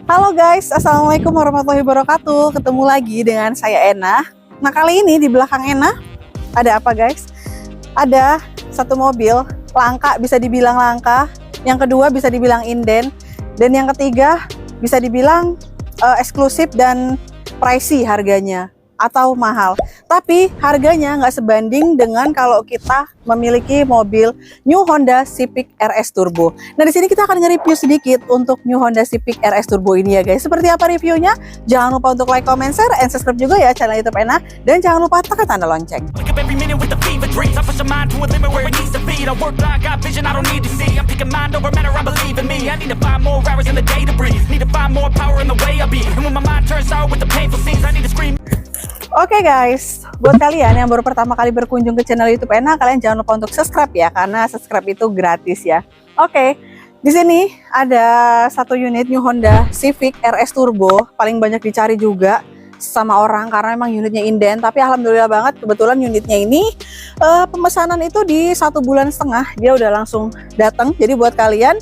Halo guys, Assalamualaikum warahmatullahi wabarakatuh. Ketemu lagi dengan saya Ena. Nah kali ini di belakang Ena ada apa guys? Ada satu mobil langka, bisa dibilang langka. Yang kedua bisa dibilang inden. Dan yang ketiga bisa dibilang eksklusif dan pricey harganya atau mahal. Tapi harganya nggak sebanding dengan kalau kita memiliki mobil New Honda Civic RS Turbo. Nah di sini kita akan nge-review sedikit untuk New Honda Civic RS Turbo ini ya guys. Seperti apa reviewnya? Jangan lupa untuk like, comment, share, and subscribe juga ya channel YouTube Ena. Dan jangan lupa tekan tanda lonceng. Oke guys, buat kalian yang baru pertama kali berkunjung ke channel YouTube Ena, kalian jangan lupa untuk subscribe ya, karena subscribe itu gratis ya. Oke, di sini ada satu unit New Honda Civic RS Turbo, paling banyak dicari juga sama orang karena emang unitnya inden. Tapi alhamdulillah banget kebetulan unitnya ini pemesanan itu di 1,5 bulan dia udah langsung datang. Jadi buat kalian,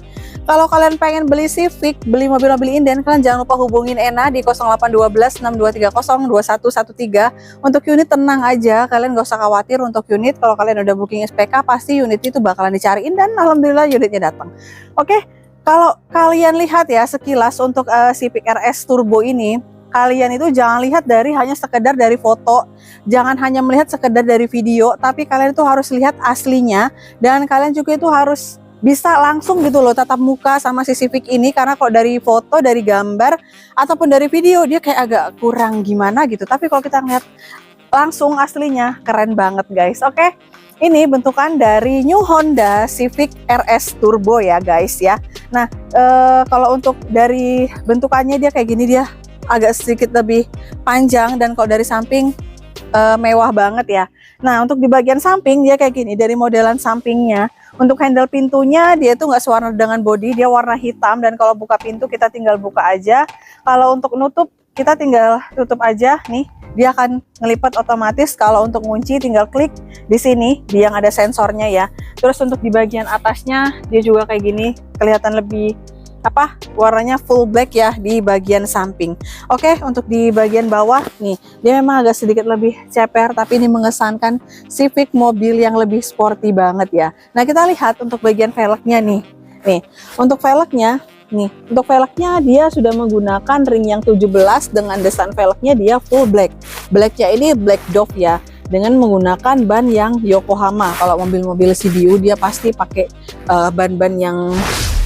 kalau kalian pengen beli Civic, beli mobil-mobil inden, kalian jangan lupa hubungin Ena di 0812 6230 2113. Untuk unit tenang aja, kalian gak usah khawatir untuk unit. Kalau kalian udah booking SPK, pasti unit itu bakalan dicariin dan alhamdulillah unitnya datang. Oke, kalau kalian lihat ya sekilas untuk Civic RS Turbo ini, kalian itu jangan lihat dari hanya sekedar dari foto, jangan hanya melihat sekedar dari video, tapi kalian itu harus lihat aslinya dan kalian juga itu harus bisa langsung gitu loh tatap muka sama si Civic ini, karena kalau dari foto, dari gambar ataupun dari video dia kayak agak kurang gimana gitu, tapi kalau kita ngeliat langsung aslinya keren banget guys. Oke, ini bentukan dari New Honda Civic RS Turbo ya guys ya. Nah kalau untuk dari bentukannya dia kayak gini, dia agak sedikit lebih panjang dan kalau dari samping mewah banget ya. Nah untuk di bagian samping dia kayak gini, dari modelan sampingnya. Untuk handle pintunya dia itu nggak sewarna dengan bodi, dia warna hitam, dan kalau buka pintu kita tinggal buka aja. Kalau untuk nutup kita tinggal tutup aja nih, dia akan ngelipat otomatis. Kalau untuk kunci tinggal klik di sini, dia yang ada sensornya ya. Terus untuk di bagian atasnya dia juga kayak gini, kelihatan lebih warnanya full black ya di bagian samping. Oke, untuk di bagian bawah nih dia memang agak sedikit lebih ceper, tapi ini mengesankan Civic mobil yang lebih sporty banget ya. Nah kita lihat untuk bagian velgnya nih untuk velgnya dia sudah menggunakan ring yang 17 dengan desain velgnya dia full black. Blacknya ini black Dove ya, dengan menggunakan ban yang Yokohama. Kalau mobil-mobil CBU dia pasti pakai ban-ban yang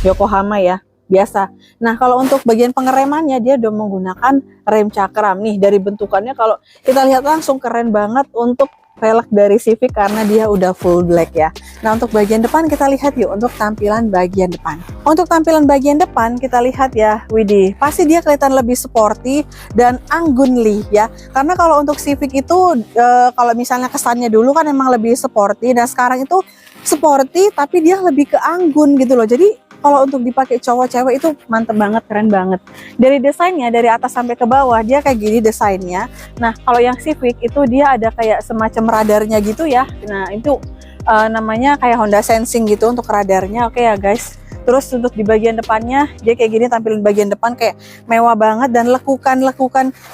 Yokohama ya biasa. Nah kalau untuk bagian pengeremannya dia udah menggunakan rem cakram nih. Dari bentukannya kalau kita lihat langsung keren banget untuk velg dari Civic karena dia udah full black ya. Nah untuk bagian depan kita lihat yuk untuk tampilan bagian depan. Untuk tampilan bagian depan kita lihat ya, widih, pasti dia kelihatan lebih sporty dan anggunly ya. Karena kalau untuk Civic itu kalau misalnya kesannya dulu kan emang lebih sporty, dan sekarang itu sporty tapi dia lebih ke anggun gitu loh. Jadi kalau untuk dipakai cowok cewek itu mantep banget, keren banget. Dari desainnya, dari atas sampai ke bawah dia kayak gini desainnya. Nah kalau yang Civic itu dia ada kayak semacam radarnya gitu ya. Nah itu namanya kayak Honda Sensing gitu untuk radarnya. Oke ya guys. Terus untuk di bagian depannya dia kayak gini, tampilan bagian depan kayak mewah banget, dan lekukan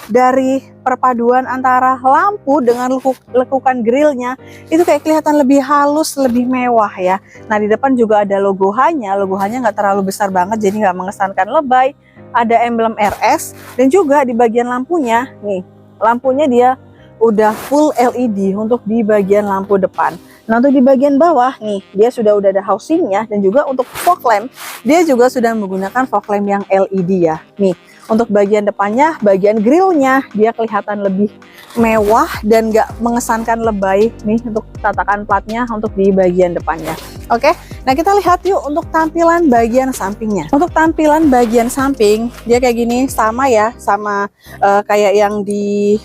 dari perpaduan antara lampu dengan lekukan grillnya itu kayak kelihatan lebih halus, lebih mewah ya. Nah di depan juga ada logonya nggak terlalu besar banget jadi nggak mengesankan lebay. Ada emblem RS, dan juga di bagian lampunya nih, lampunya dia udah full LED untuk di bagian lampu depan. Nah untuk di bagian bawah nih dia sudah ada housingnya, dan juga untuk fog lamp dia juga sudah menggunakan fog lamp yang LED ya. Nih untuk bagian depannya, bagian grillnya dia kelihatan lebih mewah dan gak mengesankan lebay nih untuk tatakan platnya untuk di bagian depannya. Oke, nah kita lihat yuk untuk tampilan bagian sampingnya. Untuk tampilan bagian samping dia kayak gini, sama ya, sama kayak yang di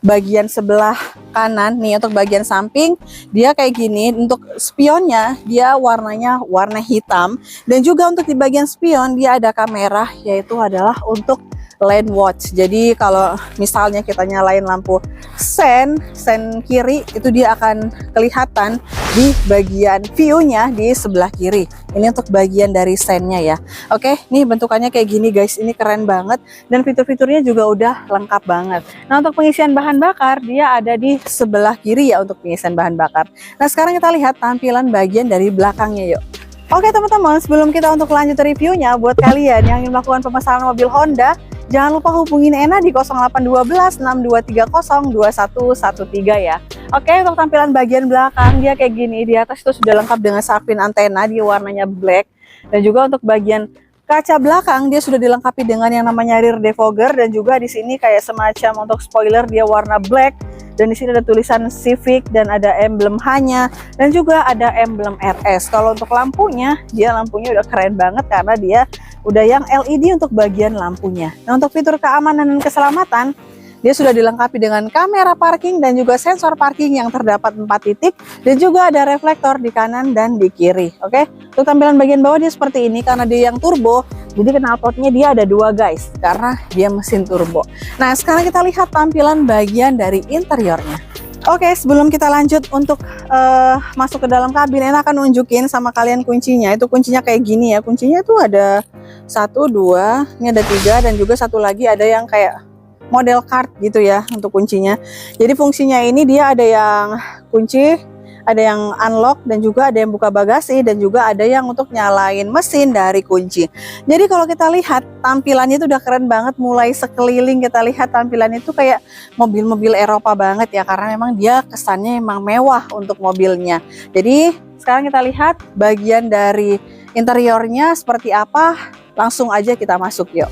bagian sebelah kanan nih. Untuk bagian samping dia kayak gini, untuk spionnya dia warnanya warna hitam, dan juga untuk di bagian spion dia ada kamera, yaitu adalah untuk lane watch. Jadi kalau misalnya kita nyalain lampu sen kiri, itu dia akan kelihatan di bagian view-nya di sebelah kiri. Ini untuk bagian dari sennya ya. Oke, nih bentukannya kayak gini guys. Ini keren banget dan fitur-fiturnya juga udah lengkap banget. Nah, untuk pengisian bahan bakar dia ada di sebelah kiri ya untuk pengisian bahan bakar. Nah, sekarang kita lihat tampilan bagian dari belakangnya yuk. Oke teman-teman, sebelum kita untuk lanjut reviewnya, buat kalian yang ingin melakukan pemesanan mobil Honda, jangan lupa hubungin Ena di 0812 6230 2113 ya. Oke, untuk tampilan bagian belakang dia kayak gini. Di atas itu sudah lengkap dengan shark fin antena, di warnanya black. Dan juga untuk bagian kaca belakang dia sudah dilengkapi dengan yang namanya rear defogger, dan juga di sini kayak semacam untuk spoiler dia warna black. Dan di sini ada tulisan Civic dan ada emblem H-nya dan juga ada emblem RS. Kalau untuk lampunya, dia lampunya udah keren banget karena dia udah yang LED untuk bagian lampunya. Nah, untuk fitur keamanan dan keselamatan, dia sudah dilengkapi dengan kamera parking dan juga sensor parking yang terdapat 4 titik dan juga ada reflektor di kanan dan di kiri. Oke, untuk tampilan bagian bawah dia seperti ini karena dia yang turbo. Jadi knalpotnya dia ada 2 guys karena dia mesin turbo. Nah, sekarang kita lihat tampilan bagian dari interiornya. Oke, sebelum kita lanjut untuk masuk ke dalam kabin, Ena akan nunjukin sama kalian kuncinya. Itu kuncinya kayak gini ya. Kuncinya itu ada 1, 2, ini ada 3 dan juga satu lagi ada yang kayak model card gitu ya untuk kuncinya. Jadi fungsinya ini dia ada yang kunci, ada yang unlock, dan juga ada yang buka bagasi, dan juga ada yang untuk nyalain mesin dari kunci. Jadi kalau kita lihat tampilannya itu udah keren banget. Mulai sekeliling kita lihat tampilan itu kayak mobil-mobil Eropa banget ya, karena memang dia kesannya emang mewah untuk mobilnya. Jadi sekarang kita lihat bagian dari interiornya seperti apa. Langsung aja kita masuk yuk.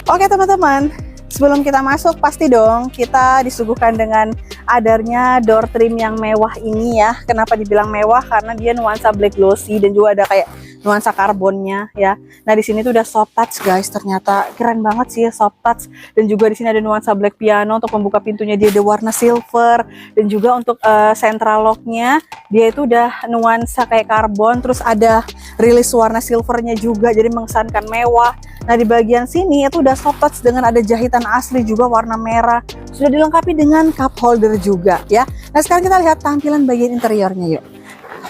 Oke teman-teman, sebelum kita masuk pasti dong kita disuguhkan dengan adanya door trim yang mewah ini ya. Kenapa dibilang mewah? Karena dia nuansa black glossy dan juga ada kayak nuansa karbonnya ya. Nah, di sini tuh udah soft touch guys. Ternyata keren banget sih ya soft touch. Dan juga di sini ada nuansa black piano. Untuk membuka pintunya dia ada warna silver, dan juga untuk central locknya dia itu udah nuansa kayak karbon. Terus ada rilis warna silvernya juga, jadi mengesankan mewah. Nah, di bagian sini itu udah soft touch dengan ada jahitan asli juga warna merah. Sudah dilengkapi dengan cup holder juga ya. Nah, sekarang kita lihat tampilan bagian interiornya yuk.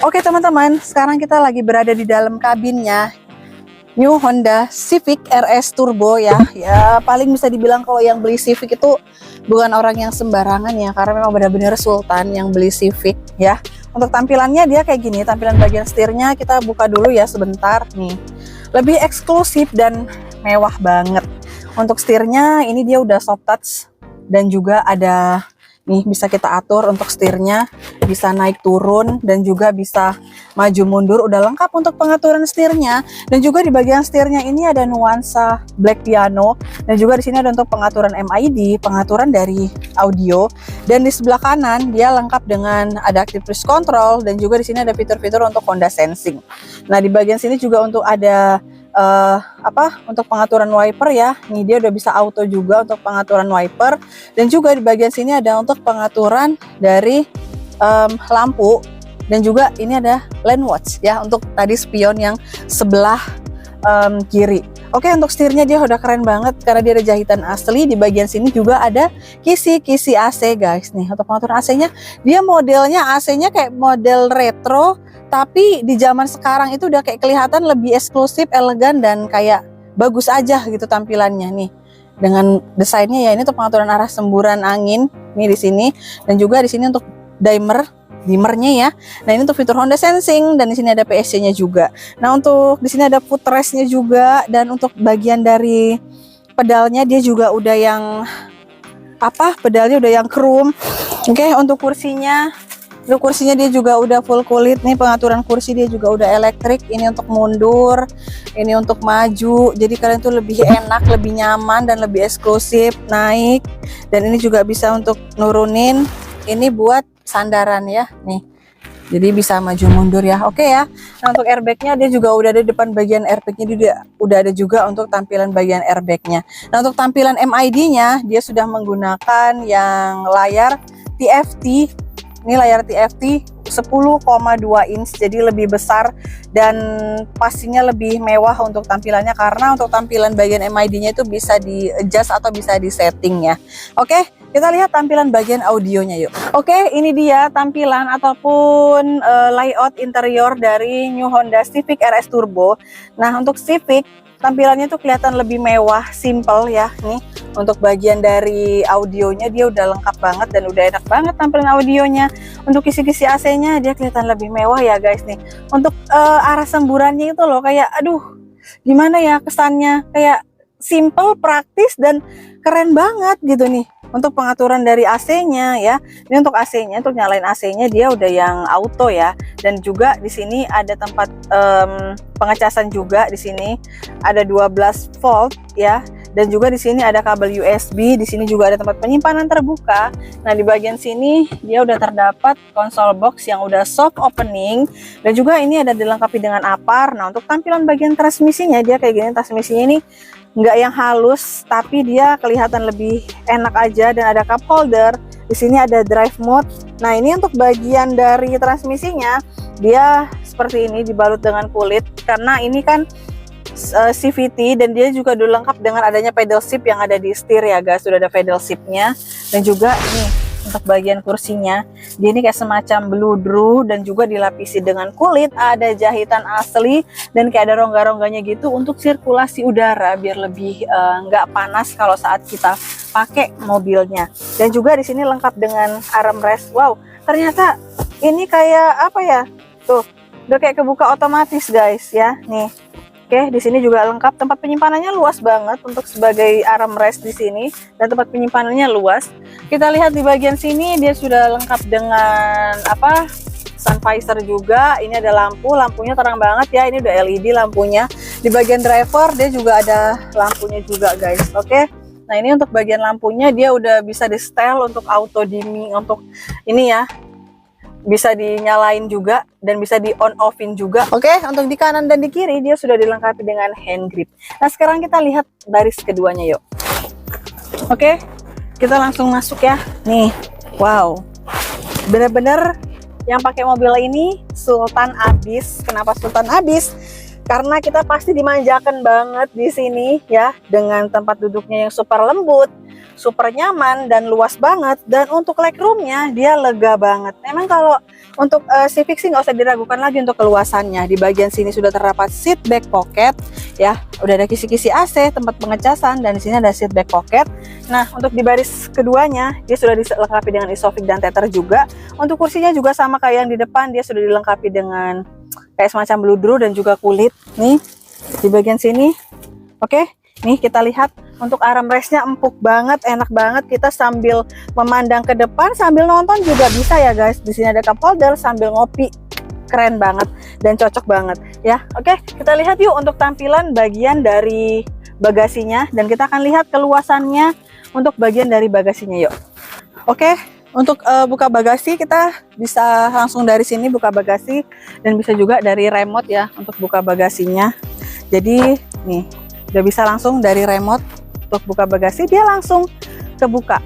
Oke teman-teman, sekarang kita lagi berada di dalam kabinnya New Honda Civic RS Turbo ya. Ya paling bisa dibilang kalau yang beli Civic itu bukan orang yang sembarangan ya, karena memang benar-benar sultan yang beli Civic ya. Untuk tampilannya dia kayak gini. Tampilan bagian setirnya kita buka dulu ya sebentar nih. Lebih eksklusif dan mewah banget. Untuk setirnya ini dia udah soft touch dan juga ada nih, bisa kita atur untuk setirnya, bisa naik turun dan juga bisa maju mundur. Udah lengkap untuk pengaturan setirnya. Dan juga di bagian setirnya ini ada nuansa black piano, dan juga di sini ada untuk pengaturan MID, pengaturan dari audio. Dan di sebelah kanan dia lengkap dengan ada active cruise control, dan juga di sini ada fitur-fitur untuk Honda Sensing. Nah, di bagian sini juga untuk ada untuk pengaturan wiper ya. Ini dia udah bisa auto juga untuk pengaturan wiper, dan juga di bagian sini ada untuk pengaturan dari lampu, dan juga ini ada lane watch ya untuk tadi spion yang sebelah kiri. Oke, untuk setirnya dia udah keren banget karena dia ada jahitan asli. Di bagian sini juga ada kisi-kisi AC guys. Nih, untuk pengaturan AC-nya, dia modelnya AC-nya kayak model retro, tapi di zaman sekarang itu udah kayak kelihatan lebih eksklusif, elegan, dan kayak bagus aja gitu tampilannya nih. Dengan desainnya ya, ini untuk pengaturan arah semburan angin nih di sini, dan juga di sini untuk dimmernya ya. Nah, ini untuk fitur Honda Sensing, dan di sini ada PSC-nya juga. Nah, untuk di sini ada footrest-nya juga, dan untuk bagian dari pedalnya dia juga udah yang pedalnya udah yang chrome. Oke, untuk kursinya dia juga udah full kulit nih. Pengaturan kursi dia juga udah elektrik. Ini untuk mundur, ini untuk maju. Jadi kalian tuh lebih enak, lebih nyaman, dan lebih eksklusif naik. Dan ini juga bisa untuk nurunin. Ini buat sandaran ya nih. Jadi bisa maju mundur ya. Oke ya. Nah, untuk airbagnya dia juga udah ada di depan. Bagian airbagnya dia udah ada juga untuk tampilan bagian airbagnya. Nah, untuk tampilan MID-nya dia sudah menggunakan yang layar TFT Ini layar TFT 10,2 inch, jadi lebih besar dan pastinya lebih mewah untuk tampilannya, karena untuk tampilan bagian MID-nya itu bisa di adjust atau bisa di setting ya. Oke, kita lihat tampilan bagian audionya yuk. Oke, ini dia tampilan ataupun layout interior dari New Honda Civic RS Turbo. Nah, untuk Civic tampilannya tuh kelihatan lebih mewah, simple ya. Nih, untuk bagian dari audionya dia udah lengkap banget dan udah enak banget tampilan audionya. Untuk kisi-kisi AC-nya dia kelihatan lebih mewah ya guys nih. Untuk arah semburannya itu loh kayak aduh, gimana ya kesannya, kayak simple, praktis dan keren banget gitu nih. Untuk pengaturan dari AC-nya ya. Ini untuk AC-nya, untuk nyalain AC-nya dia udah yang auto ya. Dan juga di sini ada tempat pengecasan juga di sini. Ada 12 volt ya. Dan juga di sini ada kabel USB, di sini juga ada tempat penyimpanan terbuka. Nah, di bagian sini dia udah terdapat console box yang udah soft opening, dan juga ini ada dilengkapi dengan apar. Nah, untuk tampilan bagian transmisinya dia kayak gini, transmisinya ini nggak yang halus, tapi dia kelihatan lebih enak aja, dan ada cup holder. Di sini ada drive mode. Nah, ini untuk bagian dari transmisinya dia seperti ini dibalut dengan kulit, karena ini kan CVT, dan dia juga udah lengkap dengan adanya pedal shift yang ada di setir ya guys. Sudah ada pedal shiftnya, dan juga nih untuk bagian kursinya dia ini kayak semacam bludru dan juga dilapisi dengan kulit, ada jahitan asli dan kayak ada rongga-rongganya gitu untuk sirkulasi udara biar lebih nggak panas kalau saat kita pakai mobilnya. Dan juga di sini lengkap dengan armrest. Wow, ternyata ini kayak apa ya, tuh udah kayak kebuka otomatis guys ya nih. Oke, di sini juga lengkap, tempat penyimpanannya luas banget untuk sebagai armrest di sini, dan tempat penyimpanannya luas. Kita lihat di bagian sini dia sudah lengkap dengan apa? Sun visor juga. Ini ada lampu, lampunya terang banget ya. Ini udah LED lampunya. Di bagian driver dia juga ada lampunya juga guys. Oke. Nah, ini untuk bagian lampunya dia udah bisa di setel untuk auto dimming, untuk ini ya. Bisa dinyalain juga dan bisa di on offin juga. Oke, untuk di kanan dan di kiri dia sudah dilengkapi dengan hand grip. Nah, sekarang kita lihat baris keduanya yuk. Oke, kita langsung masuk ya. Nih, wow, bener-bener yang pakai mobil ini Sultan Abis. Kenapa Sultan Abis? Karena kita pasti dimanjakan banget di sini ya, dengan tempat duduknya yang super lembut, super nyaman dan luas banget. Dan untuk legroomnya dia lega banget. Memang kalau untuk Civic sih nggak usah diragukan lagi untuk keluasannya. Di bagian sini sudah terdapat seat back pocket ya, udah ada kisi-kisi AC, tempat pengecasan, dan di sini ada seat back pocket. Nah, untuk di baris keduanya dia sudah dilengkapi dengan isofix dan tether juga. Untuk kursinya juga sama kayak yang di depan, dia sudah dilengkapi dengan kayak semacam bludru dan juga kulit nih di bagian sini. Oke, nih kita lihat untuk armrestnya empuk banget, enak banget. Kita sambil memandang ke depan sambil nonton juga bisa ya guys. Di sini ada cup holder sambil ngopi, keren banget dan cocok banget ya. Oke, kita lihat yuk untuk tampilan bagian dari bagasinya, dan kita akan lihat keluasannya untuk bagian dari bagasinya yuk. Oke, untuk buka bagasi kita bisa langsung dari sini buka bagasi, dan bisa juga dari remote ya untuk buka bagasinya. Jadi nih udah bisa langsung dari remote untuk buka bagasi, dia langsung kebuka.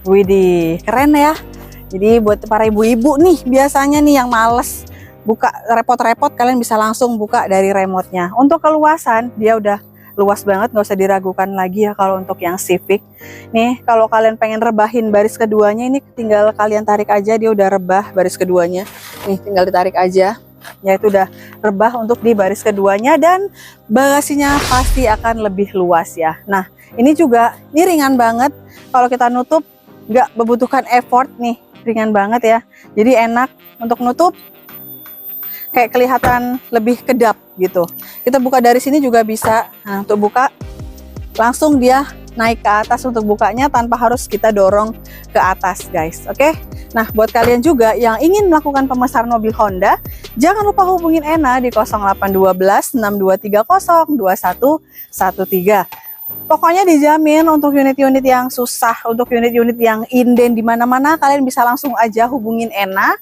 Widih, keren ya. Jadi buat para ibu-ibu nih biasanya nih yang males buka repot-repot, kalian bisa langsung buka dari remote-nya. Untuk keluasan dia udah luas banget, nggak usah diragukan lagi ya kalau untuk yang Civic. Nih kalau kalian pengen rebahin baris keduanya, ini tinggal kalian tarik aja, dia udah rebah baris keduanya. Nih tinggal ditarik aja, ya itu udah rebah untuk di baris keduanya, dan bagasinya pasti akan lebih luas ya. Nah, ini juga ini ringan banget, kalau kita nutup nggak membutuhkan effort nih, ringan banget ya. Jadi enak untuk nutup, kayak kelihatan lebih kedap gitu. Kita buka dari sini juga bisa. Nah, untuk buka langsung dia naik ke atas untuk bukanya tanpa harus kita dorong ke atas guys. Oke. Nah, buat kalian juga yang ingin melakukan pemesanan mobil Honda, jangan lupa hubungin Ena di 0812 6230 2113. Pokoknya dijamin untuk unit-unit yang susah, untuk unit-unit yang inden di mana-mana, kalian bisa langsung aja hubungin Ena.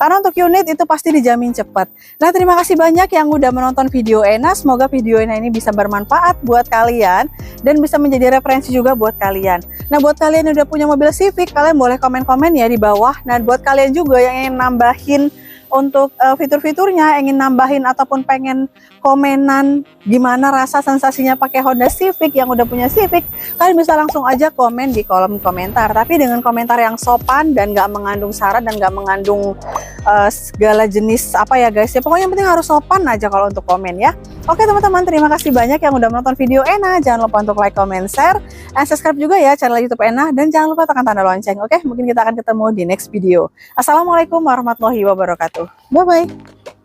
Karena untuk unit itu pasti dijamin cepat. Nah, terima kasih banyak yang udah menonton video Ena. Semoga video Ena ini bisa bermanfaat buat kalian dan bisa menjadi referensi juga buat kalian. Nah, buat kalian yang udah punya mobil Civic, kalian boleh komen-komen ya di bawah. Nah, buat kalian juga yang ingin nambahin untuk fitur-fiturnya, ingin nambahin ataupun pengen komenan gimana rasa sensasinya pakai Honda Civic yang udah punya Civic, kalian bisa langsung aja komen di kolom komentar, tapi dengan komentar yang sopan dan gak mengandung syarat dan gak mengandung segala jenis apa ya guys ya, pokoknya yang penting harus sopan aja kalau untuk komen ya. Oke teman-teman, terima kasih banyak yang udah menonton video Ena. Jangan lupa untuk like, comment, share, dan subscribe juga ya channel YouTube Ena, dan jangan lupa tekan tanda lonceng. Oke, mungkin kita akan ketemu di next video. Assalamualaikum warahmatullahi wabarakatuh. Bye bye.